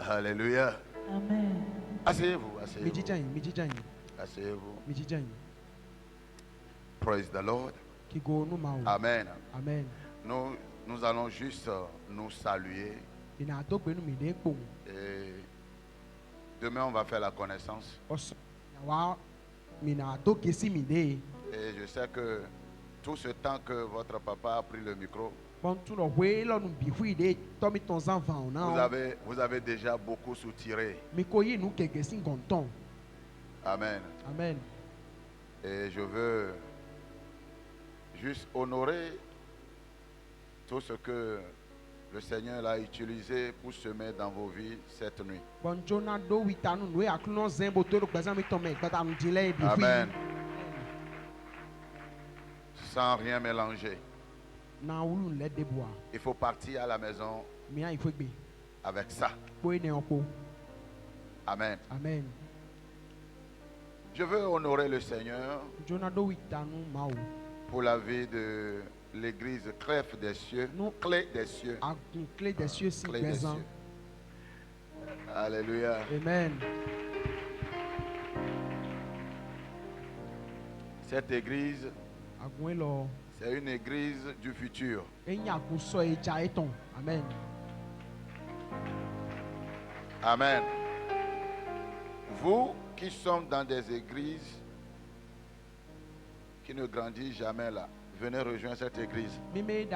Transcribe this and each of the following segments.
Alléluia. Amen. Asseyez-vous, asseyez-vous. Asseyez-vous. Praise the Lord. Amen. Amen. Nous allons juste nous saluer. Et demain, on va faire la connaissance. Et je sais que tout ce temps que votre papa a pris le micro, vous avez déjà beaucoup soutiré. Amen. Amen. Et je veux juste honorer tout ce que le Seigneur a utilisé pour semer dans vos vies cette nuit. Amen. Sans rien mélanger. Il faut partir à la maison avec ça. Amen. Amen. Je veux honorer le Seigneur pour la vie de l'église Clef des cieux. Clé des cieux. Clé des cieux, si Clé des présent. cieux. Alléluia. Amen. Cette église, c'est une église du futur. Amen. Amen. Vous qui sont dans des églises qui ne grandissent jamais là, venez rejoindre cette église. Les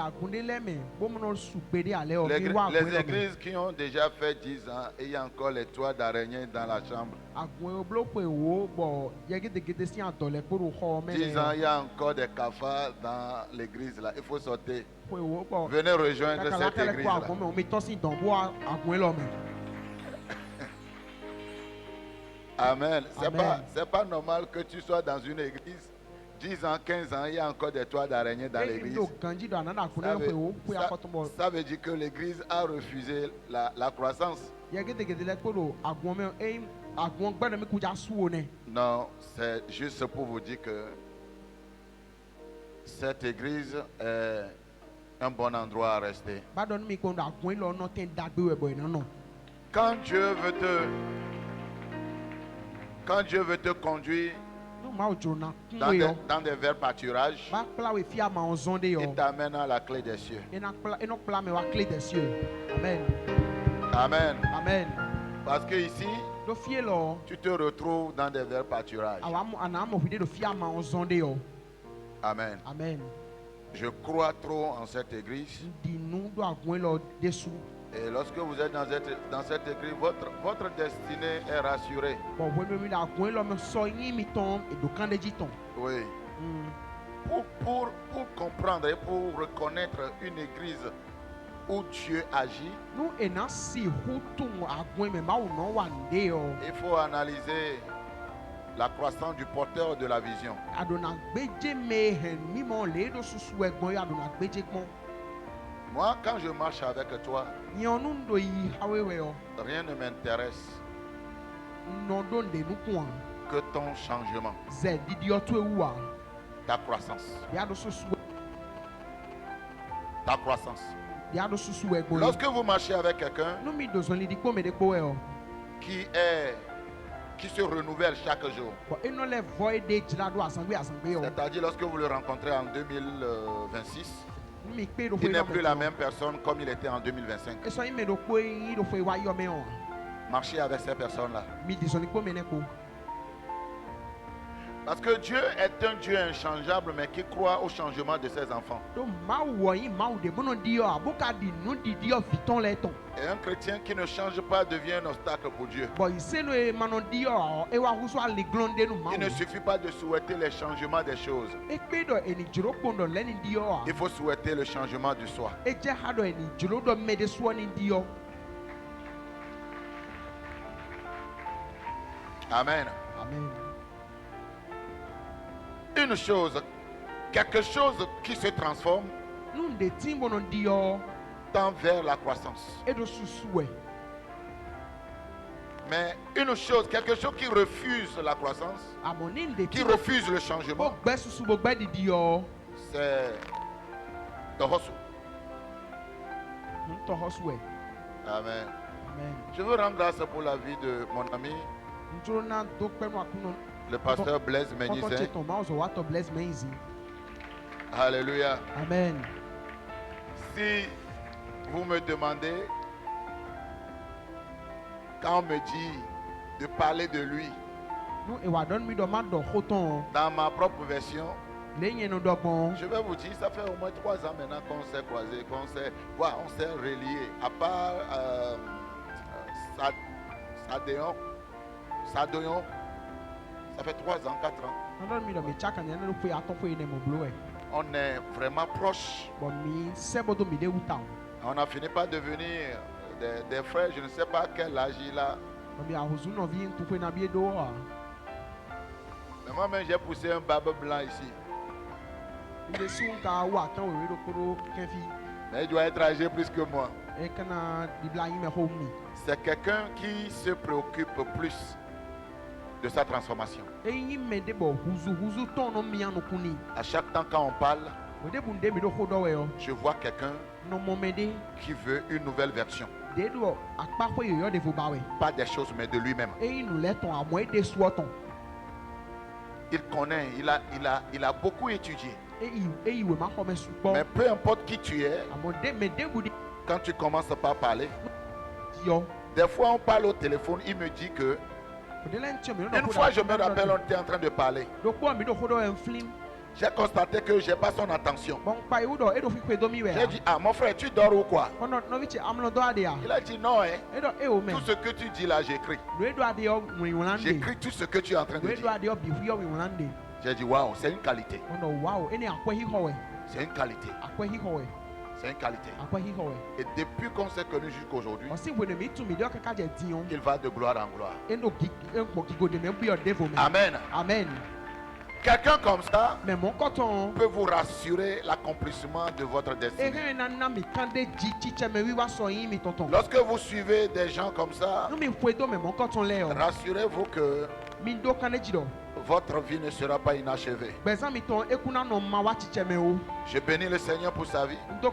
églises qui ont déjà fait 10 ans et il y a encore les toits d'araignée dans la chambre. 10 ans, il y a encore des cafards dans l'église là. Il faut sortir. Venez rejoindre cette église là. Amen. C'est pas normal que tu sois dans une église 10 ans, 15 ans, il y a encore des toits d'araignée dans l'église. Ça veut dire que l'église a refusé la croissance. Non, c'est juste pour vous dire que cette église est un bon endroit à rester. Quand Dieu veut te conduire dans des verts pâturages, il t'amène à la clé des cieux. Amen. Amen. Amen. Parce que ici, tu te retrouves dans des verts pâturages. Amen. Amen. Je crois trop en cette église. Et lorsque vous êtes dans cette église, votre destinée est rassurée. Oui. Pour comprendre et pour reconnaître une église où Dieu agit, il faut analyser la croissance du porteur de la vision. Moi, quand je marche avec toi, rien ne m'intéresse que ton changement, ta croissance. Ta croissance. Lorsque vous marchez avec quelqu'un qui se renouvelle chaque jour, c'est-à-dire lorsque vous le rencontrez en 2026, il n'est plus la même personne comme il était en 2025. Marchez avec ces personnes-là. Parce que Dieu est un Dieu inchangeable, mais qui croit au changement de ses enfants. Et un chrétien qui ne change pas devient un obstacle pour Dieu. Il ne suffit pas de souhaiter les changements des choses. Il faut souhaiter le changement de soi. Amen. Amen. Une chose, quelque chose qui se transforme tend vers la croissance. Mais une chose, quelque chose qui refuse la croissance, qui refuse le changement, c'est Tohosu. Amen. Amen. Je veux rendre grâce pour la vie de mon ami, le pasteur Blaise Menyisen. Alléluia. Amen. Si vous me demandez, quand on me dit de parler de lui, dans ma propre version, je vais vous dire, ça fait au moins 3 ans maintenant qu'on s'est croisés, qu'on s'est reliés. À part Sadoyon, ça fait 3 ans, 4 ans. On est vraiment proches. On a fini par devenir des frères, je ne sais pas quel âge il a. Mais moi-même, j'ai poussé un barbe blanc ici. Mais il doit être âgé plus que moi. C'est quelqu'un qui se préoccupe plus de sa transformation. À chaque temps quand on parle, je vois quelqu'un qui veut une nouvelle version. Pas des choses, mais de lui-même. Il connaît, il a beaucoup étudié. Mais peu importe qui tu es, quand tu commences par parler, des fois on parle au téléphone, il me dit que une fois je me rappelle, on était en train de parler. J'ai constaté que je n'ai pas son attention. J'ai dit, ah mon frère, tu dors ou quoi? Il a dit non, hein. Tout ce que tu dis là, j'écris. J'écris tout ce que tu es en train de dire. J'ai dit, waouh, c'est une qualité. C'est une qualité. C'est une qualité. Et depuis qu'on s'est connus jusqu'aujourd'hui, il va de gloire en gloire. Amen. Amen. Quelqu'un comme ça peut vous rassurer l'accomplissement de votre destinée. Lorsque vous suivez des gens comme ça, rassurez-vous que votre vie ne sera pas inachevée. Je bénis le Seigneur pour sa vie, pour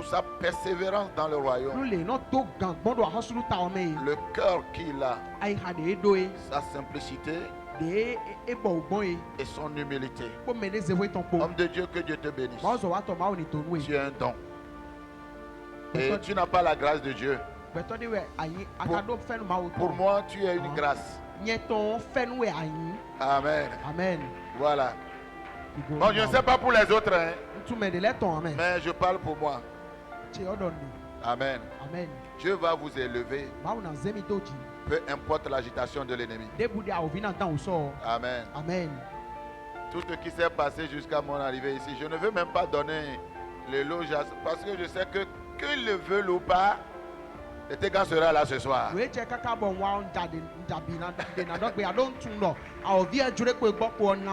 sa persévérance dans le royaume, le cœur qu'il a, sa simplicité et son humilité. Homme de Dieu, que Dieu te bénisse. Tu es un don. Et tu n'as pas la grâce de Dieu. Pour moi, tu es une grâce. Amen. Amen. Voilà. Bon, je ne sais pas pour les autres, hein, mais je parle pour moi. Amen. Amen. Dieu va vous élever. Peu importe l'agitation de l'ennemi. Amen. Amen. Tout ce qui s'est passé jusqu'à mon arrivée ici, je ne veux même pas donner l'éloge parce que je sais que qu'ils le veulent ou pas, le Tégan sera là ce soir.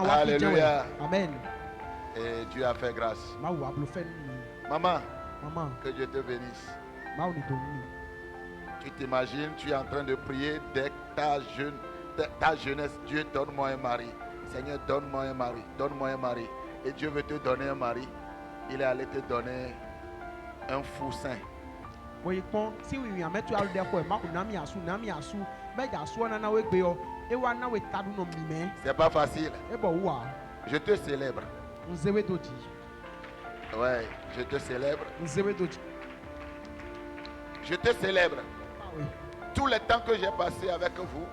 Alléluia. Amen. Et Dieu a fait grâce. Maman, que Dieu te bénisse. Tu t'imagines, tu es en train de prier dès ta jeunesse. Dieu, donne-moi un mari. Seigneur, donne-moi un mari. Donne-moi un mari. Et Dieu veut te donner un mari. Il est allé te donner un fou saint. C'est pas facile. Je te célèbre. Ouais, je te célèbre. Je te célèbre. Tout le temps que j'ai passé avec vous,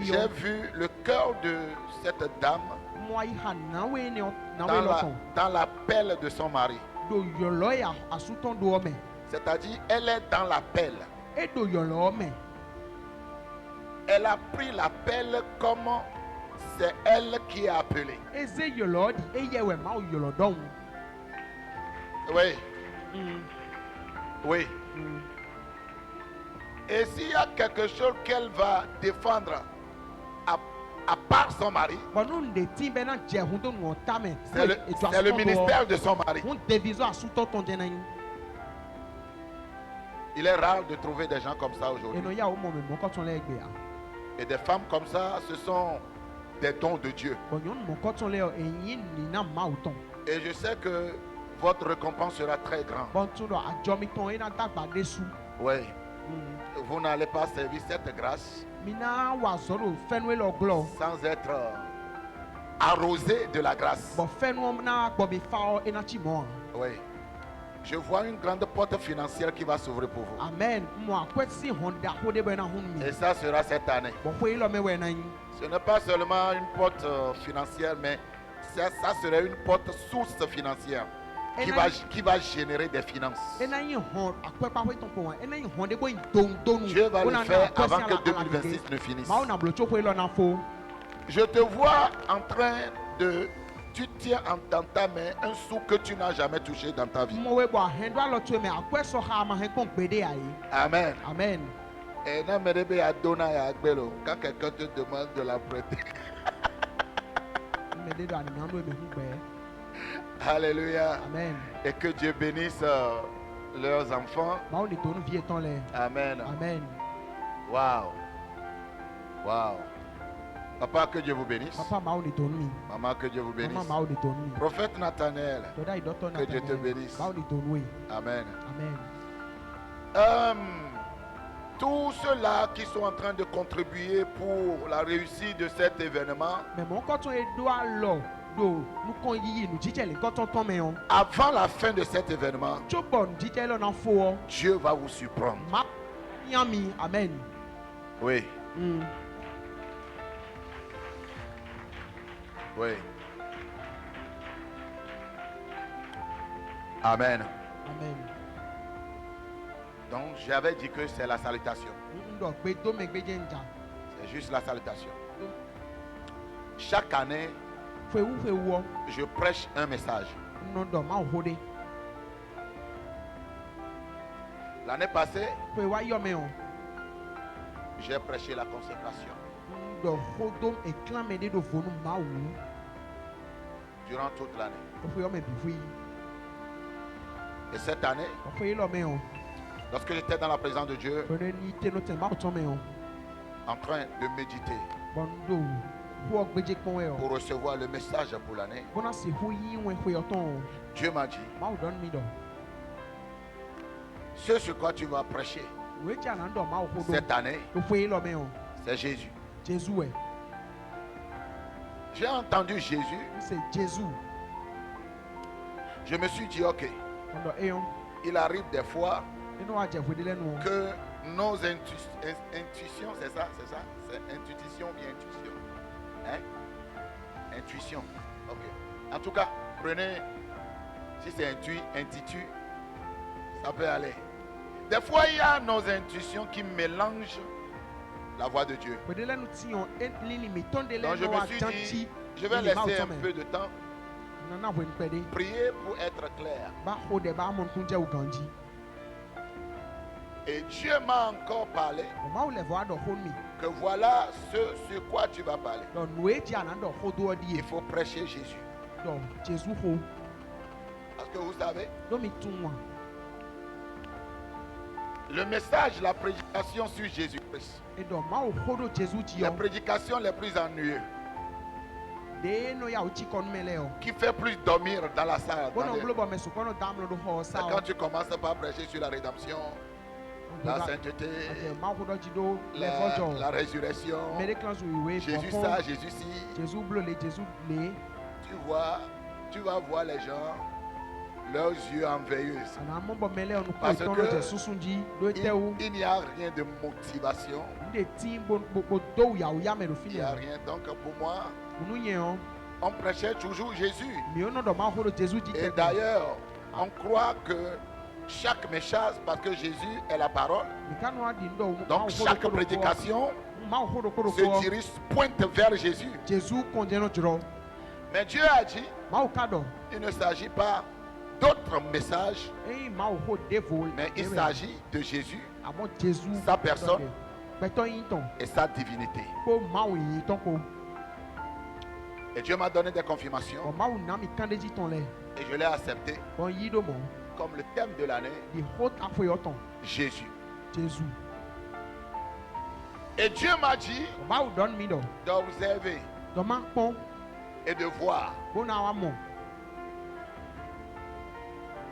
j'ai vu le cœur de cette dame dans la pelle de son mari. C'est-à-dire, elle est dans la pelle. Elle a pris la pelle comme c'est elle qui est appelée. Oui. Oui. Et s'il y a quelque chose qu'elle va défendre à part son mari, c'est le ministère de son mari. Il est rare de trouver des gens comme ça aujourd'hui. Et des femmes comme ça, ce sont des dons de Dieu. Et je sais que votre récompense sera très grande. Oui. Vous n'allez pas servir cette grâce sans être arrosé de la grâce. Oui. Je vois une grande porte financière qui va s'ouvrir pour vous. Amen. Et ça sera cette année. Ce n'est pas seulement une porte financière, mais ça serait une porte source financière qui va générer des finances. Dieu va le faire avant que 2026 ne finisse. Je te vois en train de... Tu tiens dans ta main un sou que tu n'as jamais touché dans ta vie. Amen. Amen. Et quand quelqu'un te demande de la prêter. Alléluia. Amen. Et que Dieu bénisse leurs enfants. Amen. Amen. Wow. Wow. Papa, que Dieu vous bénisse. Maman, que Dieu vous bénisse. Prophète Nathanaël, que Dieu te bénisse. Amen. Amen. Tous ceux-là qui sont en train de contribuer pour la réussite de cet événement, avant la fin de cet événement, Dieu va vous surprendre. Amen. Oui. Oui. Amen. Amen. Donc j'avais dit que c'est la salutation. C'est juste la salutation. Chaque année, je prêche un message. L'année passée, j'ai prêché la consécration. Durant toute l'année. Et cette année, lorsque j'étais dans la présence de Dieu, en train de méditer pour recevoir le message pour l'année, Dieu m'a dit, ce sur quoi tu vas prêcher cette année, c'est Jésus. J'ai entendu Jésus. Je me suis dit, ok, il arrive des fois que nos intuitions, c'est ça, c'est intuition bien intuition. Hein? Intuition. Ok. En tout cas, prenez, si c'est intuitu, ça peut aller. Des fois, il y a nos intuitions qui mélangent la voix de Dieu. Donc je me suis dit, je vais laisser un peu de temps, prier pour être clair. Et Dieu m'a encore parlé que voilà ce sur quoi tu vas parler. Il faut prêcher Jésus. Parce que vous savez, le message, la prédication sur Jésus-Christ, la prédication les plus ennuyeuses, qui fait plus dormir dans la salle. C'est quand tu commences par prêcher sur la rédemption, la sainteté, la résurrection, Jésus ça, Jésus ci. Tu vas voir les gens, leurs yeux enveilleux. Parce que il n'y a rien de motivation. Il n'y a rien. Donc pour moi, on prêchait toujours Jésus. Et d'ailleurs, on croit que chaque message, parce que Jésus est la parole, donc chaque prédication se dirige, pointe vers Jésus. Mais Dieu a dit, il ne s'agit pas d'autres messages, mais il s'agit de Jésus, sa personne et sa divinité. Et Dieu m'a donné des confirmations et je l'ai accepté comme le thème de l'année, Jésus. Et Dieu m'a dit d'observer et de voir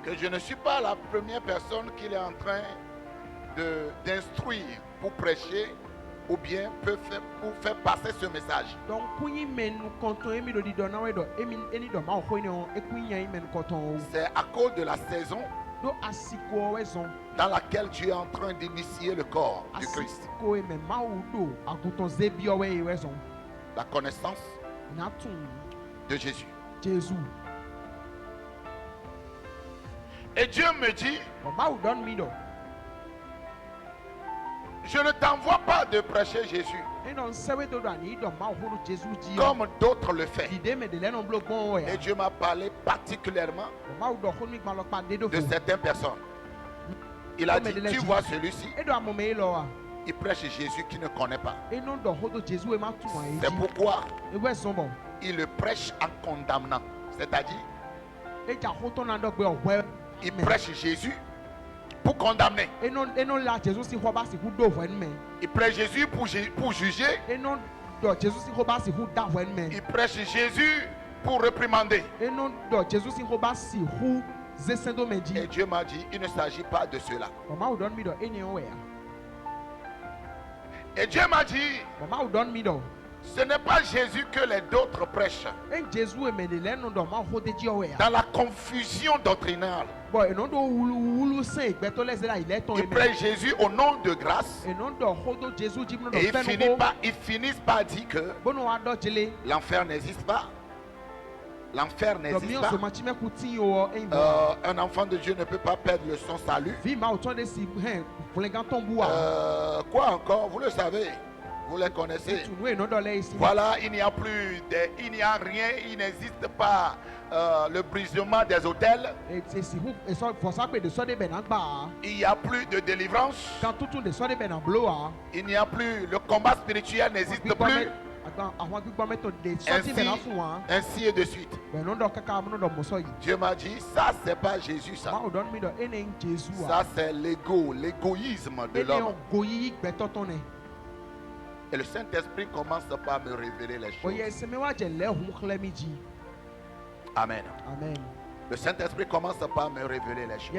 que je ne suis pas la première personne qu'il est en train d'instruire pour prêcher ou bien pour faire passer ce message. C'est à cause de la saison dans laquelle Dieu est en train d'initier le corps du Christ. La connaissance de Jésus. Et Dieu me dit, je ne t'envoie pas de prêcher Jésus comme d'autres le font. Et Dieu m'a parlé particulièrement de certaines personnes. Il a dit, tu vois celui-ci, il prêche Jésus qu'il ne connaît pas. C'est pourquoi il le prêche en condamnant. C'est-à-dire, il prêche Jésus pour condamner. Il prêche Jésus pour juger. Il prêche Jésus pour réprimander. Et Dieu m'a dit, il ne s'agit pas de cela. Et Dieu m'a dit, ce n'est pas Jésus que les autres prêchent. Dans la confusion doctrinale, ils prêchent Jésus au nom de grâce. Et ils finissent par dire que l'enfer n'existe pas. L'enfer n'existe pas. Un enfant de Dieu ne peut pas perdre son salut. Quoi encore? Vous le savez. Vous les connaissez. Voilà, il n'y a rien, il n'existe pas le brisement des autels. Il n'y a plus de délivrance. Il n'y a plus, le combat spirituel n'existe plus. Ainsi et de suite. Dieu m'a dit, ça c'est pas Jésus ça. Ça c'est l'égoïsme de l'homme. Et le Saint-Esprit commence par me révéler les choses. Amen. Amen. Le Saint-Esprit commence par me révéler les choses.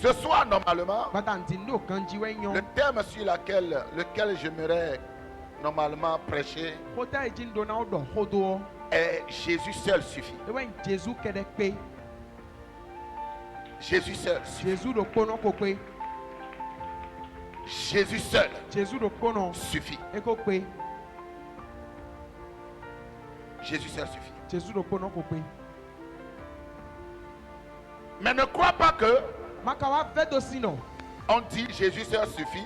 Ce soir, normalement, le thème sur lequel j'aimerais normalement prêcher est Jésus seul suffit. Jésus seul suffit. Jésus seul suffit. Jésus seul suffit. Mais ne crois pas que on dit Jésus seul suffit.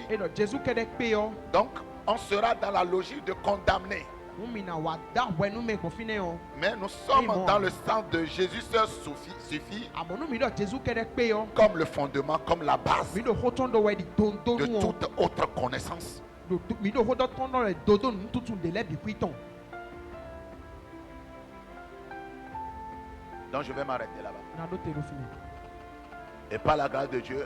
Donc on sera dans la logique de condamner. Mais nous sommes dans le sens de Jésus seul suffit comme le fondement, comme la base de toute autre connaissance. Donc je vais m'arrêter là-bas. Et par la grâce de Dieu,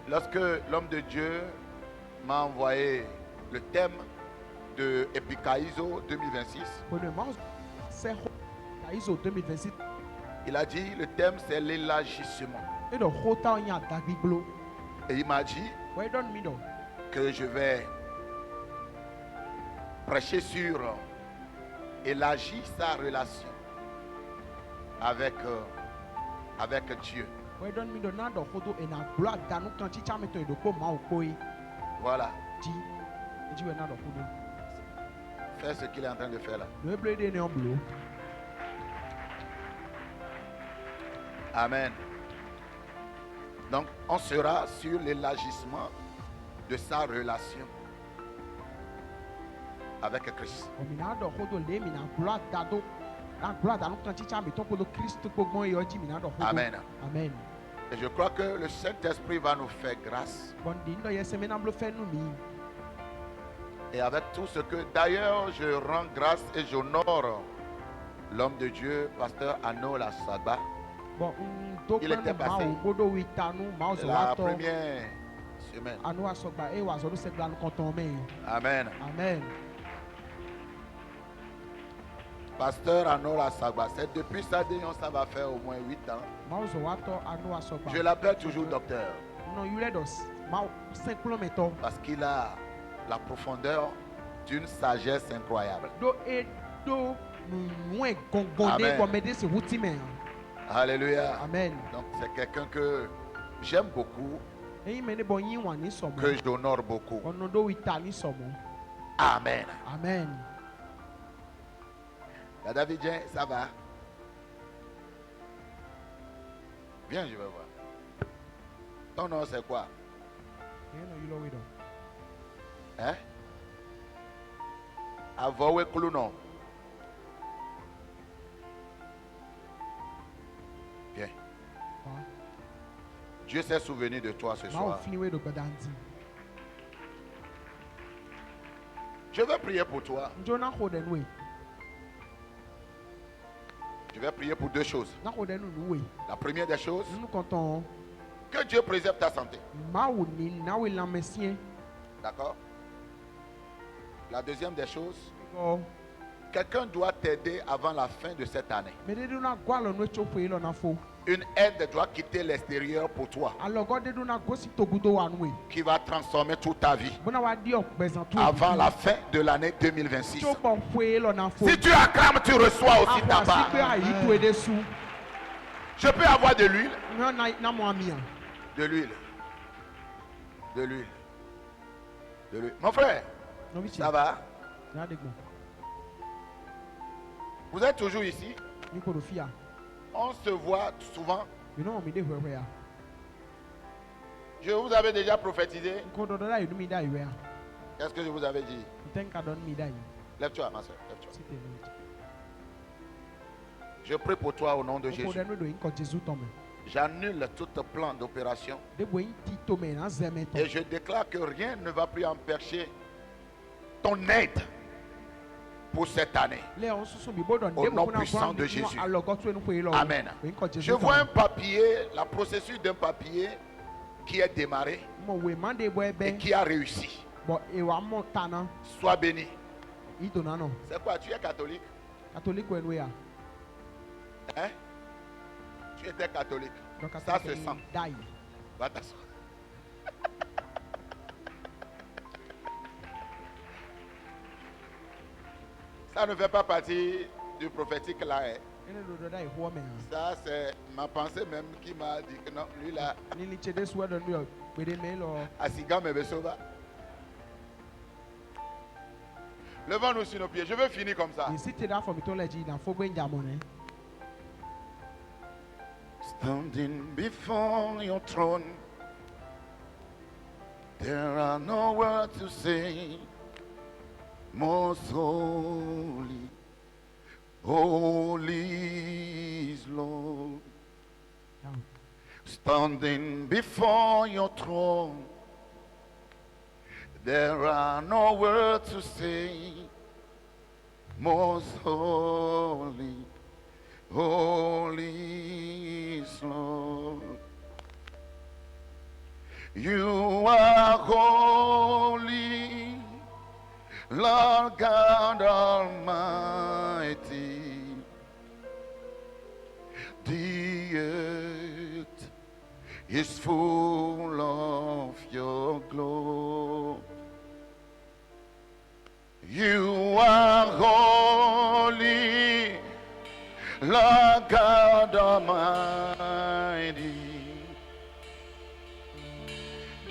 lorsque l'homme de Dieu m'a envoyé le thème de Epikaizo 2026, il a dit le thème c'est l'élargissement. Et il m'a dit que je vais prêcher sur élargir sa relation avec Dieu. Voilà. Fais ce qu'il est en train de faire là. Amen. Donc on sera sur l'élargissement de sa relation avec Christ. Amen. Amen. Et je crois que le Saint-Esprit va nous faire grâce. Et avec tout ce que d'ailleurs je rends grâce et j'honore l'homme de Dieu, pasteur Anola Sagba. Il était passé la première semaine. Amen. Amen. Pasteur Anola Sagba, c'est depuis ça ça va faire au moins 8 ans. Je l'appelle toujours docteur. Parce qu'il a la profondeur d'une sagesse incroyable. Amen. Alléluia. Amen. Donc c'est quelqu'un que j'aime beaucoup, que j'honore beaucoup. Amen. Amen. La Davidien, ça va? Viens, je vais voir. Ton nom c'est quoi? Hein? Avoue Klounon. Viens. Dieu s'est souvenu de toi ce soir. Je vais prier pour toi. Je vais prier pour deux choses. La première des choses, que Dieu préserve ta santé. D'accord? La deuxième des choses, quelqu'un doit t'aider avant la fin de cette année. Une aide doit quitter l'extérieur pour toi, qui va transformer toute ta vie avant la fin de l'année 2026. Si tu acclames, tu reçois aussi ta part. Je peux avoir de l'huile? De l'huile. De l'huile. De l'huile. Mon frère, ça va? Vous êtes toujours ici? On se voit souvent. Je vous avais déjà prophétisé. Qu'est-ce que je vous avais dit? Lève-toi, ma soeur. Lève-toi. Je prie pour toi au nom de Jésus. J'annule tout plan d'opération. Et je déclare que rien ne va plus empêcher ton aide pour cette année. Au nom puissant de Jésus. Amen. Je vois un papier, la processus d'un papier qui est démarré et qui a réussi. Sois béni. C'est quoi? Tu es catholique? Hein? Tu étais catholique. Ça se sent. Va t'asseoir. Ça ne fait pas partie du prophétique là. Hein? Ça c'est ma pensée même qui m'a dit que non, lui là. Asiga Mebesova. Levons-nous sur nos pieds. Je veux finir comme ça. Standing before your throne, there are no words to say. Most holy, holy is Lord. Standing before your throne, there are no words to say. Most holy, holy is Lord. You are holy, Lord God Almighty. The earth is full of your glory. You are holy, Lord God Almighty.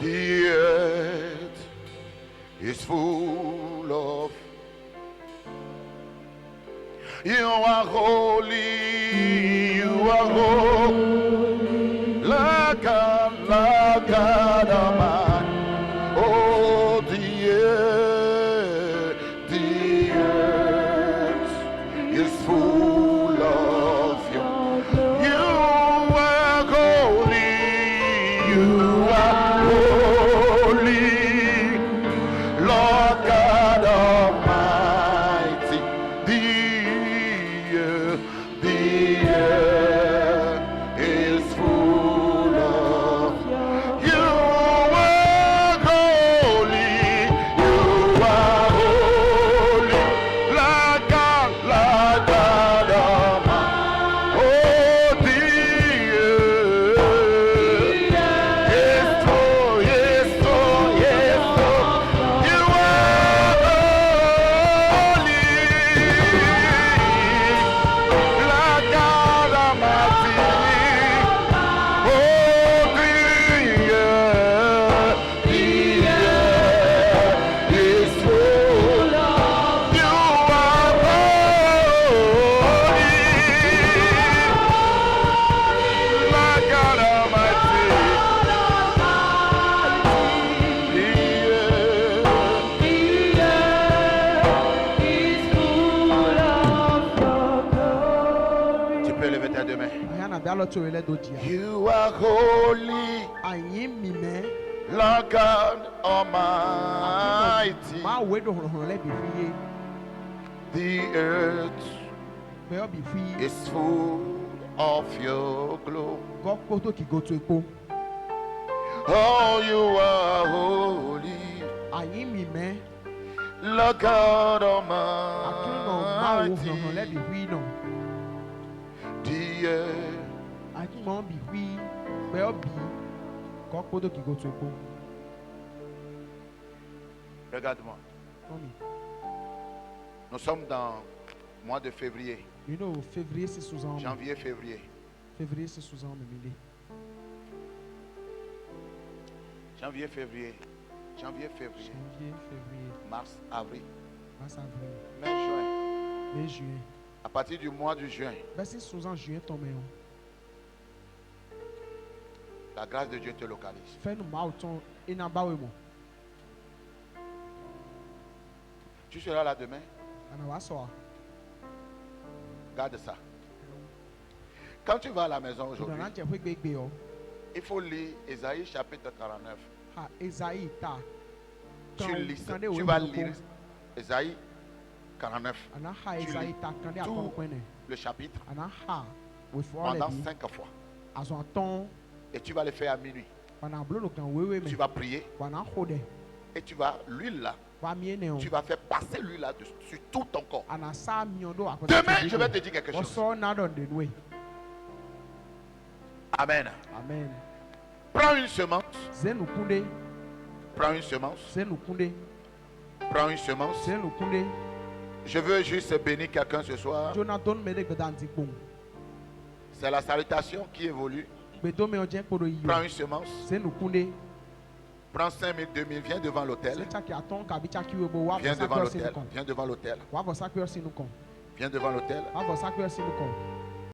The earth is full of. You are holy, you are holy, Lord God Almighty. Oh, the earth is full of you. You are holy, you are holy, Lord God Almighty. The earth is full of you. Are holy, you are holy, Lord God Almighty. You are holy, Lord God Almighty. The earth is full of your glory. Oh, you are holy, Lord God Almighty. The earth. Regarde-moi. Nous sommes dans le mois de février. Janvier, février. Janvier, février. Mars, avril. Mai, juin. À partir du mois de juin. La grâce de Dieu te localise. Tu seras là demain. Garde ça. Quand tu vas à la maison aujourd'hui, il faut lire Ésaïe chapitre 49. Tu vas lire Ésaïe 49. Tu lis tout le chapitre pendant 5 fois. Et tu vas le faire à minuit. Tu vas prier. Et tu vas, l'huile là, tu vas faire passer l'huile là sur tout ton corps. Demain, je vais te dire quelque chose. Amen. Prends une semence. Prends une semence. Prends une semence. Je veux juste bénir quelqu'un ce soir. C'est la salutation qui évolue. Prends une semence. Prends 5 000, 2 000, viens devant l'autel. Viens devant l'autel. Viens devant l'autel. Viens devant l'autel.